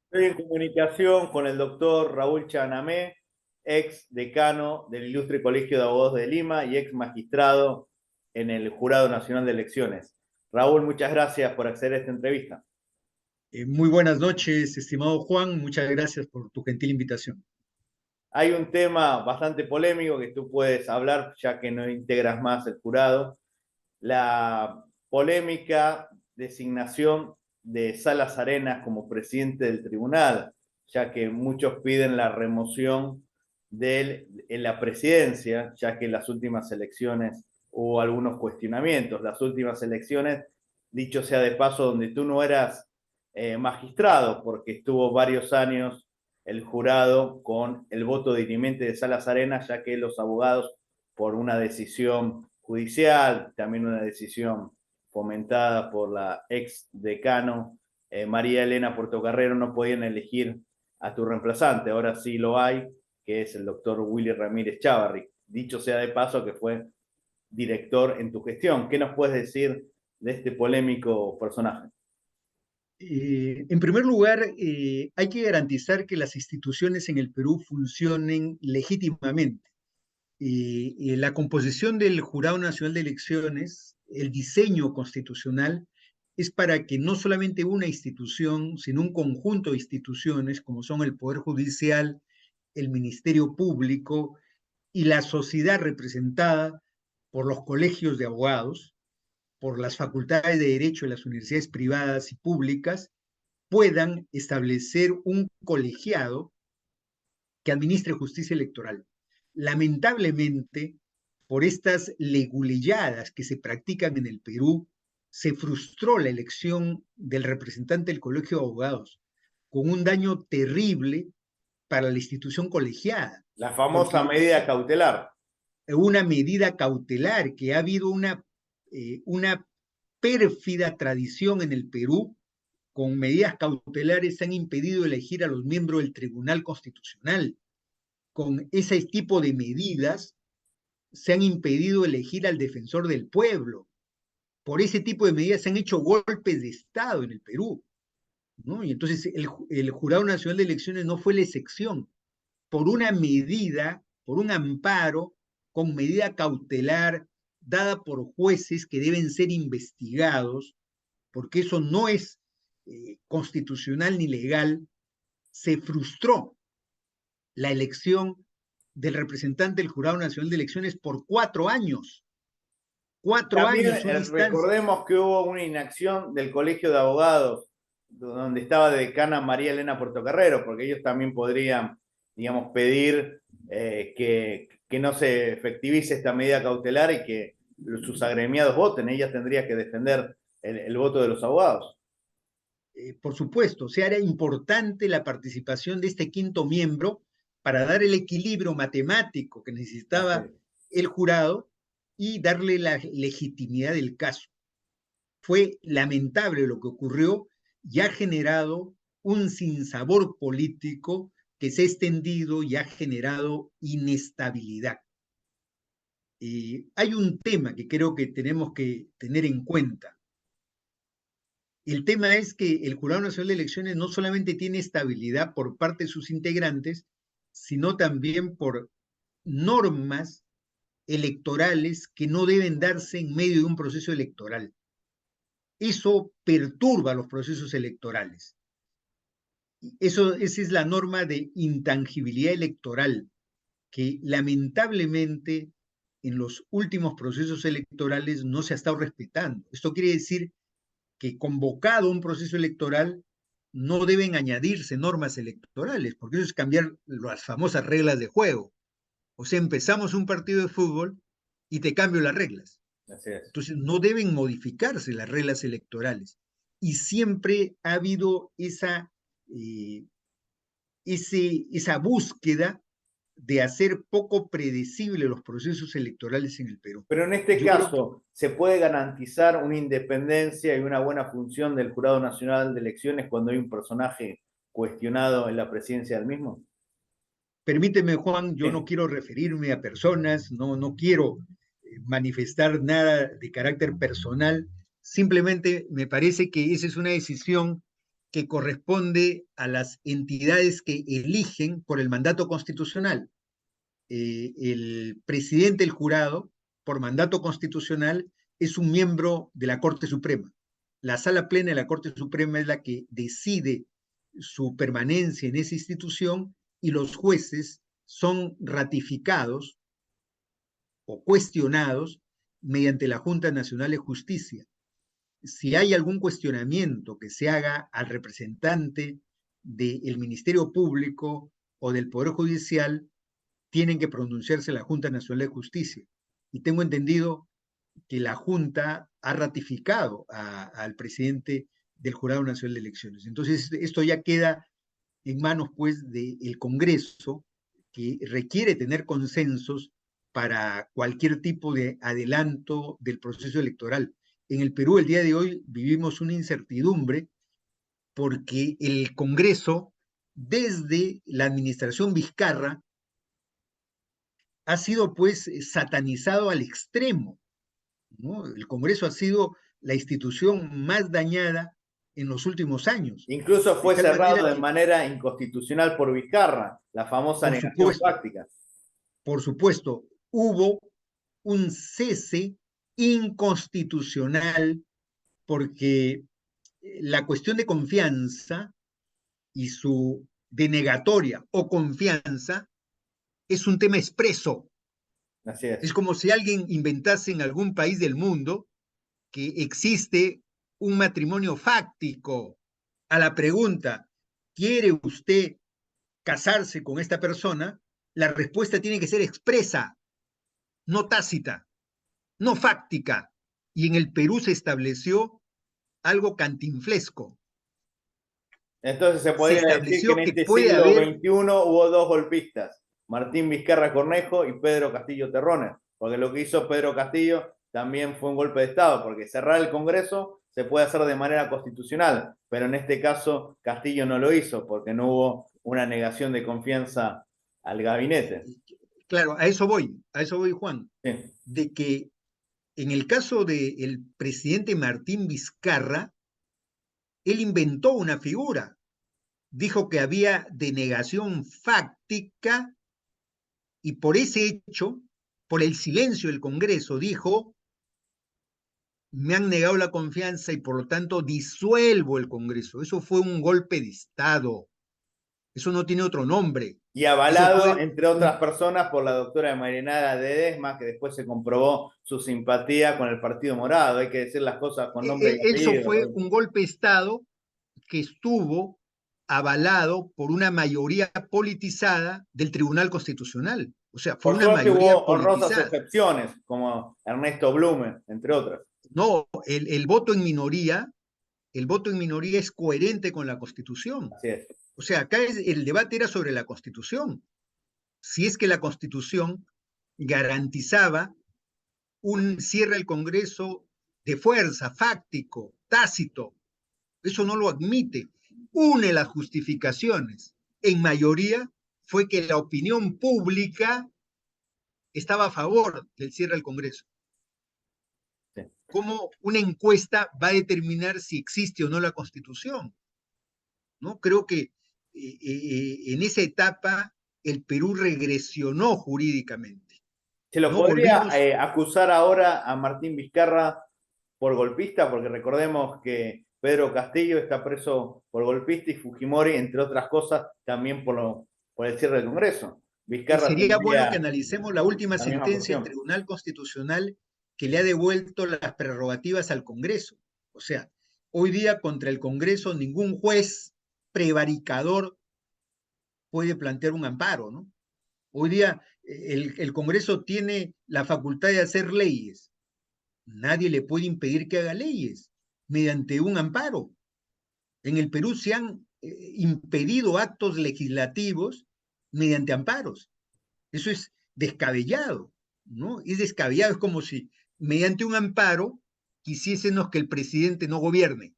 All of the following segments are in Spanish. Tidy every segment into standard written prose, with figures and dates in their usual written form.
Estoy en comunicación con el doctor Raúl Chanamé, ex decano del Ilustre Colegio de Abogados de Lima y ex magistrado en el Jurado Nacional de Elecciones. Raúl, muchas gracias por acceder a esta entrevista. Muy buenas noches, estimado Juan. Muchas gracias por tu gentil invitación. Hay un tema bastante polémico que tú puedes hablar, ya que no integras más el jurado. La polémica designación de Salas Arenas como presidente del tribunal, ya que muchos piden la remoción de él en la presidencia, ya que en las últimas elecciones hubo algunos cuestionamientos. Las últimas elecciones, dicho sea de paso, donde tú no eras magistrado, porque estuvo varios años el jurado con el voto dirimente de Salas Arenas, ya que los abogados, por una decisión judicial, también una decisión fomentada por la ex decano María Elena Portocarrero, no podían elegir a tu reemplazante. Ahora sí lo hay, que es el doctor Willy Ramírez Chávarri. Dicho sea de paso que fue director en tu gestión. ¿Qué nos puedes decir de este polémico personaje? En primer lugar, hay que garantizar que las instituciones en el Perú funcionen legítimamente. La composición del Jurado Nacional de Elecciones, el diseño constitucional, es para que no solamente una institución, sino un conjunto de instituciones, como son el Poder Judicial, el Ministerio Público y la sociedad representada por los colegios de abogados, por las facultades de Derecho de las universidades privadas y públicas, puedan establecer un colegiado que administre justicia electoral. Lamentablemente, por estas leguleyadas que se practican en el Perú, se frustró la elección del representante del Colegio de Abogados, con un daño terrible para la institución colegiada, La famosa porque medida cautelar. una medida cautelar, que ha habido una pérfida tradición en el Perú. Con medidas cautelares se han impedido elegir a los miembros del Tribunal Constitucional. Con ese tipo de medidas se han impedido elegir al defensor del pueblo. Por ese tipo de medidas se han hecho golpes de Estado en el Perú, ¿no? Y entonces el Jurado Nacional de Elecciones no fue la excepción. Por una medida, por un amparo con medida cautelar dada por jueces que deben ser investigados, porque eso no es constitucional ni legal, se frustró la elección del representante del Jurado Nacional de Elecciones por 4 años. Cuatro También años, una instancia. recordemos que hubo una inacción del Colegio de Abogados, donde estaba de decana María Elena Portocarrero, porque ellos también podrían, digamos, pedir que no se efectivice esta medida cautelar y que sus agremiados voten. Ella tendría que defender el voto de los abogados. Por supuesto, o sea, era importante la participación de este quinto miembro para dar el equilibrio matemático que Así necesitaba es. el jurado y darle la legitimidad del caso. Fue lamentable lo que ocurrió y ha generado un sinsabor político que se ha extendido y ha generado inestabilidad. Hay un tema que creo que tenemos que tener en cuenta. El tema es que el Jurado Nacional de Elecciones no solamente tiene estabilidad por parte de sus integrantes, sino también por normas electorales que no deben darse en medio de un proceso electoral. Eso perturba los procesos electorales. Esa es la norma de intangibilidad electoral, que lamentablemente en los últimos procesos electorales no se ha estado respetando. Esto quiere decir que convocado un proceso electoral no deben añadirse normas electorales, porque eso es cambiar las famosas reglas de juego. O sea, empezamos un partido de fútbol y te cambio las reglas. Así es. Entonces, no deben modificarse las reglas electorales. Y siempre ha habido eh, esa búsqueda de hacer poco predecible los procesos electorales en el Perú. Pero en este Yo creo que caso, ¿se puede garantizar una independencia y una buena función del Jurado Nacional de Elecciones cuando hay un personaje cuestionado en la presidencia del mismo? permíteme, Juan, yo no Sí. quiero referirme a personas, no quiero manifestar nada de carácter personal, simplemente me parece que esa es una decisión que corresponde a las entidades que eligen por el mandato constitucional. El presidente del jurado, por mandato constitucional, es un miembro de la Corte Suprema. La sala plena de la Corte Suprema es la que decide su permanencia en esa institución y los jueces son ratificados o cuestionados mediante la Junta Nacional de Justicia. Si hay algún cuestionamiento que se haga al representante del Ministerio Público o del Poder Judicial, tienen que pronunciarse la Junta Nacional de Justicia. Y tengo entendido que la Junta ha ratificado al presidente del Jurado Nacional de Elecciones. Entonces, esto ya queda en manos, pues, del Congreso, que requiere tener consensos para cualquier tipo de adelanto del proceso electoral. En el Perú, el día de hoy, vivimos una incertidumbre porque el Congreso, desde la administración Vizcarra, ha sido pues satanizado al extremo, ¿no? El Congreso ha sido la institución más dañada en los últimos años, Incluso de fue tal manera cerrado de que, manera inconstitucional por Vizcarra, la famosa por negación supuesto, fáctica. por supuesto, hubo un cese inconstitucional porque la cuestión de confianza y su denegatoria o confianza es un tema expreso. Así es. Es como si alguien inventase en algún país del mundo que existe un matrimonio fáctico. A la pregunta, ¿quiere usted casarse con esta persona? La respuesta tiene que ser expresa, no tácita, no fáctica. Y en el Perú se estableció algo cantinflesco. Entonces se Se podría decir que en estableció que este puede siglo haber, XXI hubo dos golpistas, Martín Vizcarra Cornejo y Pedro Castillo Terrones, porque lo que hizo Pedro Castillo también fue un golpe de Estado, porque cerrar el Congreso se puede hacer de manera constitucional, pero en este caso Castillo no lo hizo, porque no hubo una negación de confianza al gabinete. claro, a eso voy, Juan, Sí. de que en el caso del presidente Martín Vizcarra, él inventó una figura, dijo que había denegación fáctica y por ese hecho, por el silencio del Congreso, dijo, me han negado la confianza y por lo tanto disuelvo el Congreso. Eso fue un golpe de Estado. Eso no tiene otro nombre. Y Eso avalado, fue entre un, otras personas, por la doctora Marinada Ledesma, que después se comprobó su simpatía con el Partido Morado. Hay que decir las cosas con nombre y eso apellido, fue Raúl. un golpe de Estado que estuvo avalado por una mayoría politizada del Tribunal Constitucional. O sea, fue Por una suerte mayoría hubo honrosas politizada. excepciones, como Ernesto Blume, entre otras. No, el voto en minoría es coherente con la Constitución. Así es. O sea, acá el debate era sobre la Constitución. Si es que la Constitución garantizaba un cierre al Congreso de fuerza, fáctico, tácito. Eso no lo admite. Une las justificaciones. En mayoría fue que la opinión pública estaba a favor del cierre al Congreso. Sí. ¿Cómo una encuesta va a determinar si existe o no la Constitución? ¿No? Creo que en esa etapa el Perú regresionó jurídicamente. ¿Se lo No podría volvimos. acusar ahora a Martín Vizcarra por golpista? Porque recordemos que Pedro Castillo está preso por golpista y Fujimori, entre otras cosas, también por el cierre del Congreso. Vizcarra Sería bueno que tendría analicemos la última la misma sentencia del posición. Tribunal Constitucional que le ha devuelto las prerrogativas al Congreso. O sea, hoy día contra el Congreso ningún juez prevaricador puede plantear un amparo, ¿no? Hoy día el Congreso tiene la facultad de hacer leyes. Nadie le puede impedir que haga leyes mediante un amparo. En el Perú se han impedido actos legislativos mediante amparos. Eso es descabellado, ¿no? Es descabellado, es como si mediante un amparo quisiésemos que el presidente no gobierne.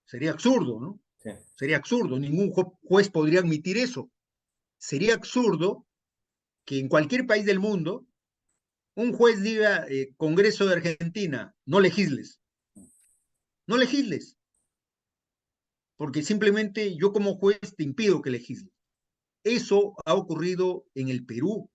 Sería absurdo, ¿no? Sí. Sería absurdo, ningún juez podría admitir eso. Sería absurdo que en cualquier país del mundo un juez diga, Congreso de Argentina, no legisles, no legisles. porque simplemente yo como juez te impido que legisles. Eso ha ocurrido en el Perú.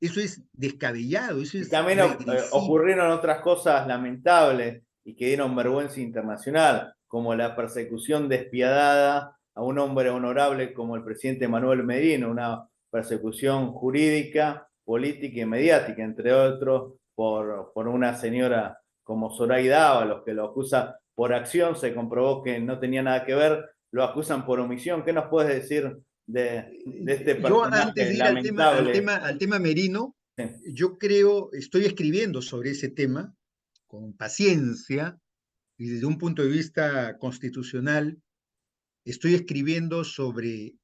Eso es descabellado, eso Y es también regresivo. ocurrieron otras cosas lamentables y que dieron vergüenza internacional, como la persecución despiadada a un hombre honorable como el presidente Manuel Medina, una persecución jurídica, política y mediática, entre otros, por una señora como Zoraida Ábalos, que lo acusa por acción, se comprobó que no tenía nada que ver, lo acusan por omisión. ¿Qué nos puedes decir de este Yo antes personaje de ir al tema, al lamentable? tema, al tema Merino, Sí. yo creo, estoy escribiendo sobre ese tema con paciencia y desde un punto de vista constitucional, estoy escribiendo sobre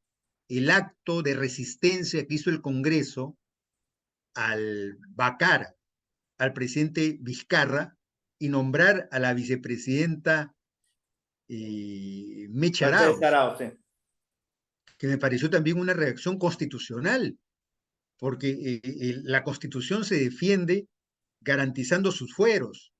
el acto de resistencia que hizo el Congreso al vacar al presidente Vizcarra y nombrar a la vicepresidenta Mecha Mercedes Arauz, Arauz, sí. que me pareció también una reacción constitucional, porque la Constitución se defiende garantizando sus fueros.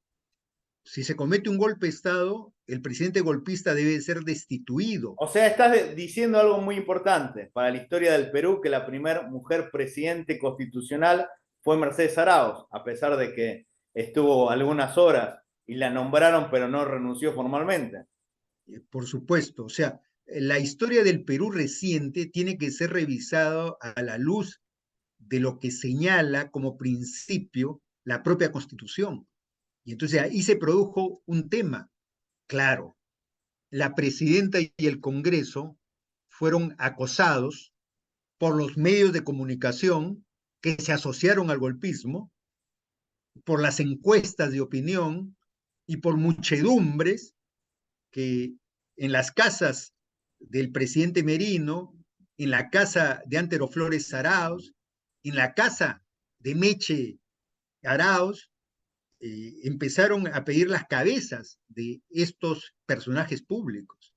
Si se comete un golpe de Estado, el presidente golpista debe ser destituido. O sea, estás diciendo algo muy importante para la historia del Perú, que la primera mujer presidente constitucional fue Mercedes Arauz, a pesar de que estuvo algunas horas y la nombraron, pero no renunció formalmente. Por supuesto, o sea, la historia del Perú reciente tiene que ser revisada a la luz de lo que señala como principio la propia Constitución. Y entonces ahí se produjo un tema, claro, la presidenta y el Congreso fueron acosados por los medios de comunicación que se asociaron al golpismo, por las encuestas de opinión y por muchedumbres que en las casas del presidente Merino, en la casa de Antero Flores Arauz, en la casa de Meche Arauz, empezaron a pedir las cabezas de estos personajes públicos.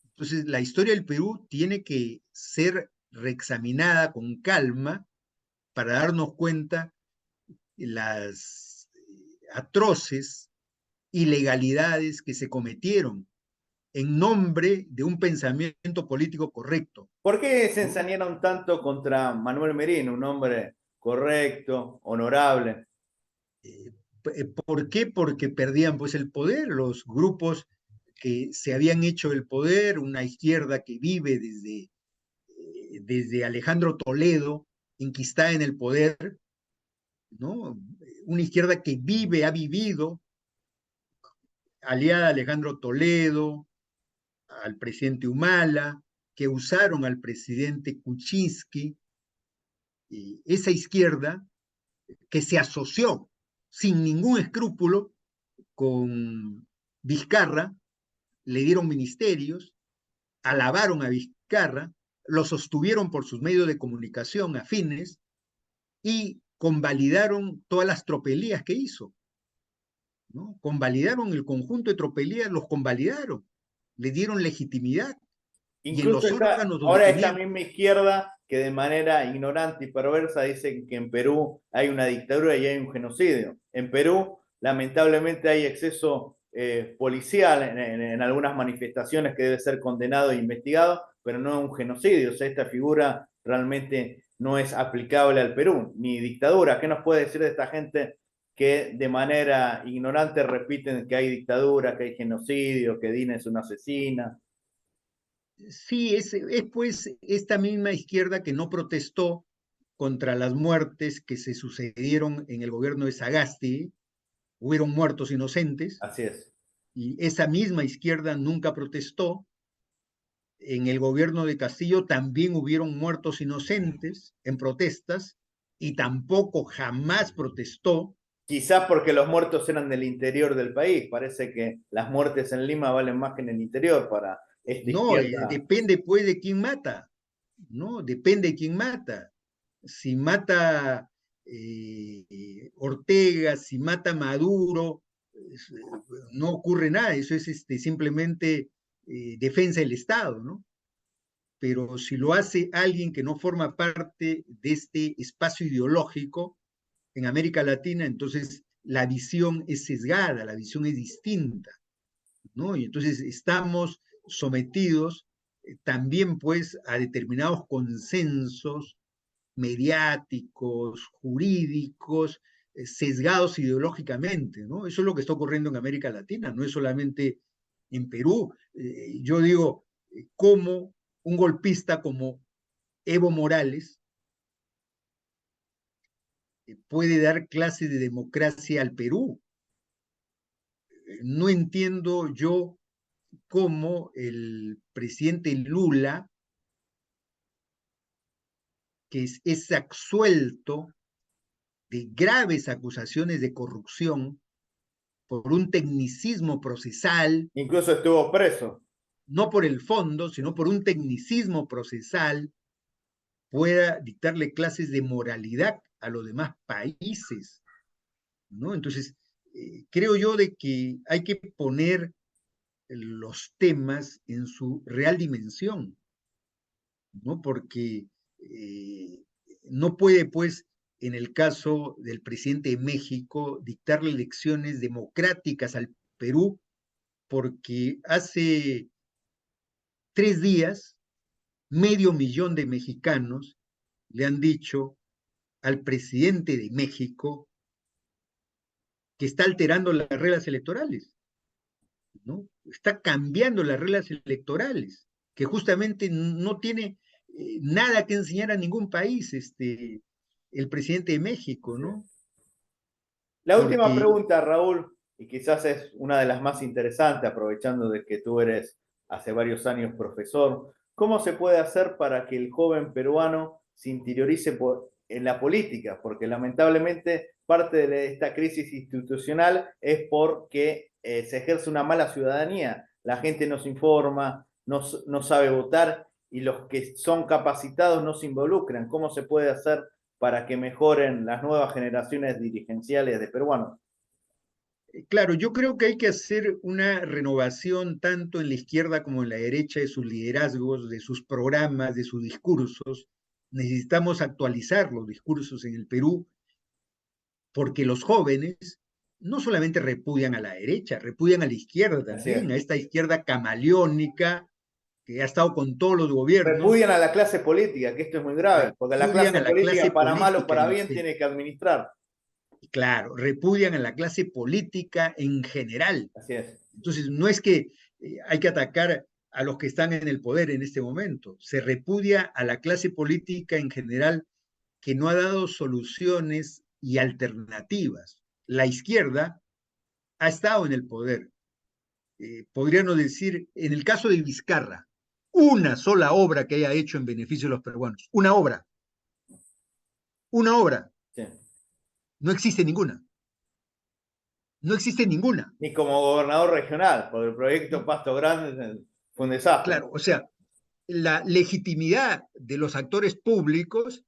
Entonces, la historia del Perú tiene que ser reexaminada con calma para darnos cuenta de las atroces ilegalidades que se cometieron en nombre de un pensamiento político correcto, ¿Por qué se ¿no? ensañaron tanto contra Manuel Merino, un hombre correcto, honorable? Eh, ¿Por qué? Porque perdían pues el poder, los grupos que se habían hecho el poder, una izquierda que vive desde Alejandro Toledo, enquistada en el poder, ¿no? Una izquierda que vive, ha vivido, aliada a Alejandro Toledo, al presidente Humala, que usaron al presidente Kuczynski, esa izquierda que se asoció sin ningún escrúpulo con Vizcarra, le dieron ministerios, alabaron a Vizcarra, lo sostuvieron por sus medios de comunicación afines y convalidaron todas las tropelías que hizo, ¿no? Convalidaron el conjunto de tropelías, los convalidaron, le dieron legitimidad y en Incluso los está, órganos donde ahora esta tenían. misma izquierda que de manera ignorante y perversa dice que en Perú hay una dictadura y hay un genocidio. En Perú, lamentablemente, hay exceso policial en algunas manifestaciones que debe ser condenado e investigado, pero no un genocidio. O sea, esta figura realmente no es aplicable al Perú, ni dictadura. ¿Qué nos puede decir de esta gente que de manera ignorante repiten que hay dictadura, que hay genocidio, que Dina es una asesina? Sí, es pues esta misma izquierda que no protestó contra las muertes que se sucedieron en el gobierno de Sagasti, hubieron muertos inocentes, Así es. y esa misma izquierda nunca protestó. En el gobierno de Castillo también hubieron muertos inocentes en protestas, y tampoco jamás protestó. Quizás porque los muertos eran del interior del país. Parece que las muertes en Lima valen más que en el interior para esta No, izquierda. depende pues de quién mata, ¿no? Depende de quién mata. Si mata Ortega, si mata Maduro, no ocurre nada, eso es simplemente defensa del Estado, ¿no? Pero si lo hace alguien que no forma parte de este espacio ideológico en América Latina, entonces la visión es sesgada, la visión es distinta, ¿no? Y entonces estamos sometidos también pues a determinados consensos mediáticos, jurídicos, sesgados ideológicamente, ¿no? Eso es lo que está ocurriendo en América Latina, no es solamente en Perú. Yo digo, cómo un golpista como Evo Morales puede dar clase de democracia al Perú. No entiendo yo cómo el presidente Lula, que es absuelto de graves acusaciones de corrupción por un tecnicismo procesal, Incluso estuvo preso. no por el fondo, sino por un tecnicismo procesal, pueda dictarle clases de moralidad a los demás países, ¿no? Entonces, creo yo de que hay que poner los temas en su real dimensión, ¿no? Porque no puede, pues, en el caso del presidente de México, dictarle lecciones democráticas al Perú, porque hace 3 días, 500.000 de mexicanos le han dicho al presidente de México que está alterando las reglas electorales, ¿no? Está cambiando las reglas electorales, que justamente no tiene nada que enseñar a ningún país, el presidente de México, Sí. ¿no? La última Porque, pregunta, Raúl, y quizás es una de las más interesantes, aprovechando de que tú eres hace varios años profesor, ¿cómo se puede hacer para que el joven peruano se interiorice en la política? Porque lamentablemente parte de esta crisis institucional es porque se ejerce una mala ciudadanía. La gente no se informa, no sabe votar y los que son capacitados no se involucran. ¿Cómo se puede hacer para que mejoren las nuevas generaciones dirigenciales de peruanos? claro, yo creo que hay que hacer una renovación tanto en la izquierda como en la derecha de sus liderazgos, de sus programas, de sus discursos. Necesitamos actualizar los discursos en el Perú porque los jóvenes no solamente repudian a la derecha, repudian a la izquierda Así también, es. a esta izquierda camaleónica que ha estado con todos los gobiernos, Repudian a la clase política, que esto es muy grave, porque la repudian a clase la clase política, para mal o política para bien, tiene que administrar. claro, repudian a la clase política en general. Así es. Entonces, no es que hay que atacar a los que están en el poder en este momento, se repudia a la clase política en general que no ha dado soluciones y alternativas. La izquierda ha estado en el poder. Podríamos decir, en el caso de Vizcarra, una sola obra que haya hecho en beneficio de los peruanos, una obra, Sí. no existe ninguna, no existe ninguna. Ni como gobernador regional, porque el proyecto Pasto Grande fue un desastre. Claro, o sea, la legitimidad de los actores públicos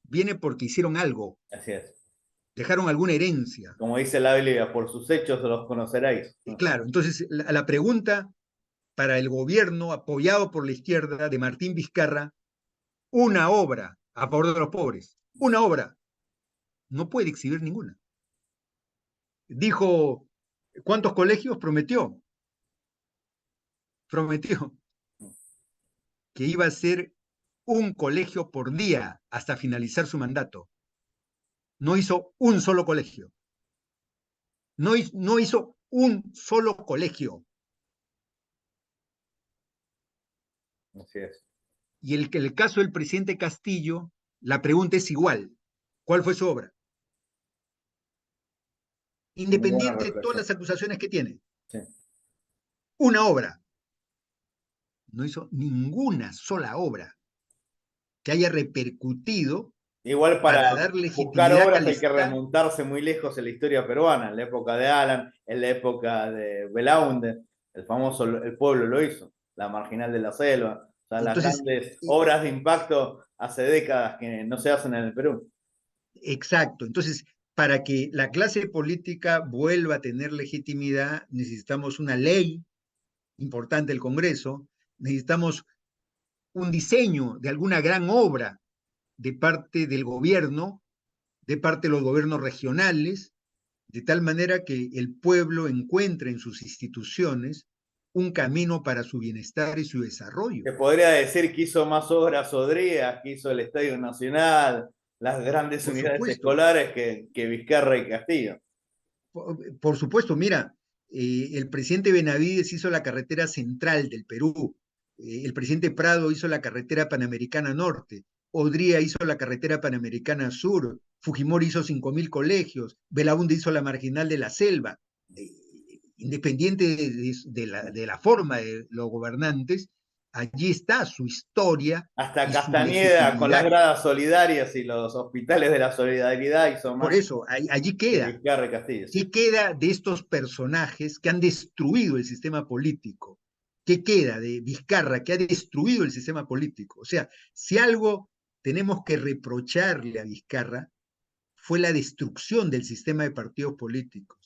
viene porque hicieron algo, Así es. dejaron alguna herencia. Como dice la Biblia, por sus hechos los conoceréis. Claro, entonces la pregunta para el gobierno apoyado por la izquierda de Martín Vizcarra, una obra a favor de los pobres, una obra, no puede exhibir ninguna. Dijo, ¿cuántos colegios? Prometió que iba a ser un colegio por día hasta finalizar su mandato. No hizo un solo colegio. No hizo un solo colegio. Así es. Y el caso del presidente Castillo, la pregunta es igual. ¿Cuál fue su obra? Muy buena Independiente de todas reflexión. las acusaciones que tiene. Sí. Una obra. No hizo ninguna sola obra que haya repercutido Igual para para dar buscar legitimidad obras al hay que Estado. remontarse muy lejos en la historia peruana, en la época de Alan, en la época de Belaunde, el famoso El Pueblo lo hizo, la Marginal de la Selva, o sea, las Entonces, grandes obras de impacto hace décadas que no se hacen en el Perú. exacto. Entonces, para que la clase política vuelva a tener legitimidad, necesitamos una ley importante del Congreso, necesitamos un diseño de alguna gran obra de parte del gobierno, de parte de los gobiernos regionales, de tal manera que el pueblo encuentre en sus instituciones un camino para su bienestar y su desarrollo. Se podría decir que hizo más obras Odrías, que hizo el Estadio Nacional, las grandes Por unidades supuesto, escolares que Vizcarra y Castillo. por supuesto, mira, el presidente Benavides hizo la carretera central del Perú, el presidente Prado hizo la carretera Panamericana Norte, Odría hizo la carretera Panamericana Sur, Fujimori hizo 5.000 colegios, Belaúnde hizo la marginal de la selva. Independiente de la forma de los gobernantes, allí está su historia Hasta y su Castañeda con las legitimidad. gradas solidarias y los hospitales de la solidaridad hizo Por más eso, allí que queda. Vizcarra y Castillo. Sí. ¿Qué queda de estos personajes que han destruido el sistema político? ¿Qué queda de Vizcarra que ha destruido el sistema político? O sea, si algo tenemos que reprocharle a Vizcarra fue la destrucción del sistema de partidos políticos.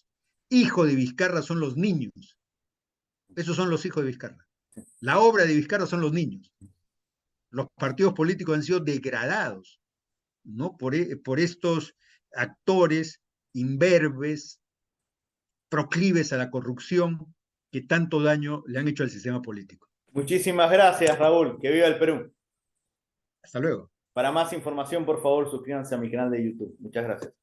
Hijo de Vizcarra son los niños. Esos son los hijos de Vizcarra. La obra de Vizcarra son los niños. Los partidos políticos han sido degradados, ¿no? Por estos actores imberbes, proclives a la corrupción que tanto daño le han hecho al sistema político. Muchísimas gracias, Raúl. Que viva el Perú. Hasta luego. Para más información, por favor, suscríbanse a mi canal de YouTube. Muchas gracias.